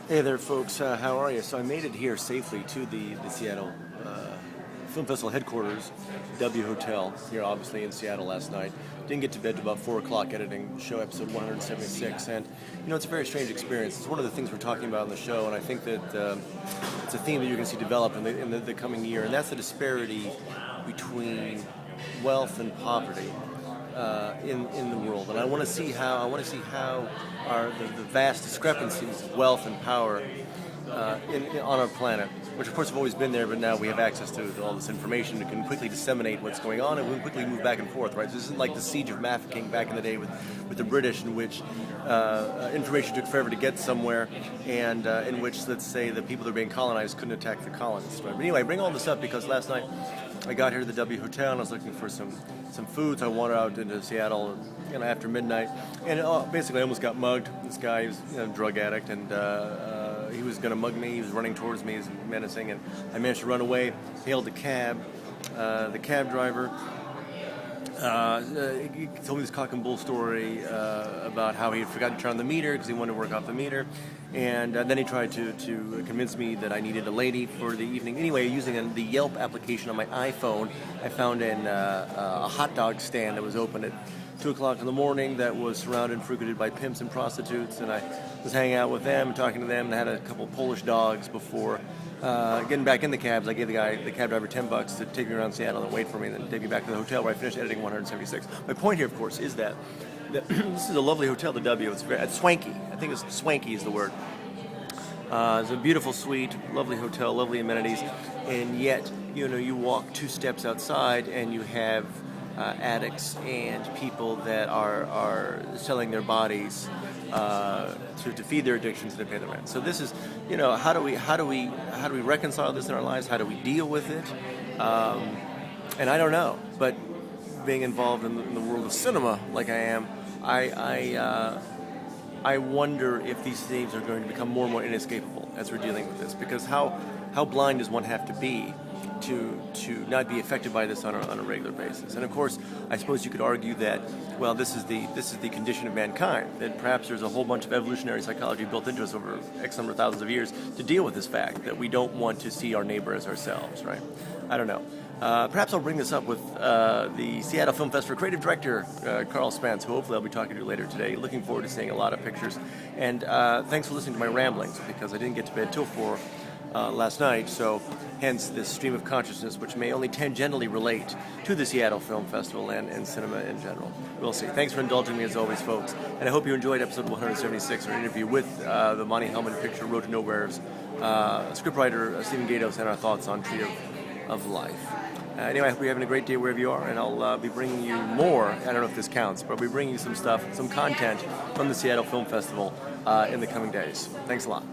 Hey there, folks. How are you? So I made it here safely to the Seattle Film Festival headquarters, W Hotel, here obviously in Seattle last night. Didn't get to bed till about 4 o'clock editing show episode 176. And, it's a very strange experience. It's one of the things we're talking about in the show, and I think that it's a theme that you're going to see develop in the coming year, and that's the disparity between wealth and poverty. In the world, and I want to see how the vast discrepancies of wealth and power on our planet, which of course have always been there, but now we have access to all this information and can quickly disseminate what's going on, and we can quickly move back and forth. Right, so this isn't like the siege of Mafeking back in the day with the British, in which information took forever to get somewhere, and in which, let's say, the people that are being colonized couldn't attack the colonists. Right? But anyway, I bring all this up because last night I got here to the W Hotel and I was looking for some foods. I wandered out into Seattle, after midnight, and basically I almost got mugged. This guy was a drug addict, and he was going to mug me. He was running towards me, he was menacing, and I managed to run away. Hailed a cab. The cab driver he told me this cock and bull story about how he had forgotten to turn on the meter because he wanted to work off the meter, and then he tried to convince me that I needed a lady for the evening. Anyway, using the Yelp application on my iPhone, I found a hot dog stand that was open at 2 o'clock in the morning that was surrounded and frequented by pimps and prostitutes, and I was hanging out with them and talking to them, and I had a couple Polish dogs before getting back in the cabs. I gave the cab driver $10 to take me around Seattle and wait for me, and then take me back to the hotel where I finished editing 176. My point here, of course, is that this is a lovely hotel, the W. It's swanky. I think it's swanky is the word. It's a beautiful suite, lovely hotel, lovely amenities, and yet, you walk 2 steps outside and you have addicts and people that are selling their bodies to feed their addictions and to pay the rent. So this is, how do we reconcile this in our lives? How do we deal with it? And I don't know, but being involved in the world of cinema like I am, I wonder if these themes are going to become more and more inescapable as we're dealing with this. Because how blind does one have to be to not be affected by this on a regular basis? And of course, I suppose you could argue that, well, this is the condition of mankind, that perhaps there's a whole bunch of evolutionary psychology built into us over X number of thousands of years to deal with this fact that we don't want to see our neighbor as ourselves, right? I don't know. Perhaps I'll bring this up with the Seattle Film Festival creative director, Carl Spence, who hopefully I'll be talking to later today. Looking forward to seeing a lot of pictures. And thanks for listening to my ramblings, because I didn't get to bed till 4 last night, so hence this stream of consciousness, which may only tangentially relate to the Seattle Film Festival and cinema in general. We'll see. Thanks for indulging me as always, folks, and I hope you enjoyed episode 176, our interview with the Monty Hellman picture Road to Nowhere's scriptwriter Stephen Gatos, and our thoughts on Tree of Life. Anyway, I hope you're having a great day wherever you are, and I'll be bringing you more. I don't know if this counts, but I'll be bringing you some content from the Seattle Film Festival in the coming days. Thanks a lot.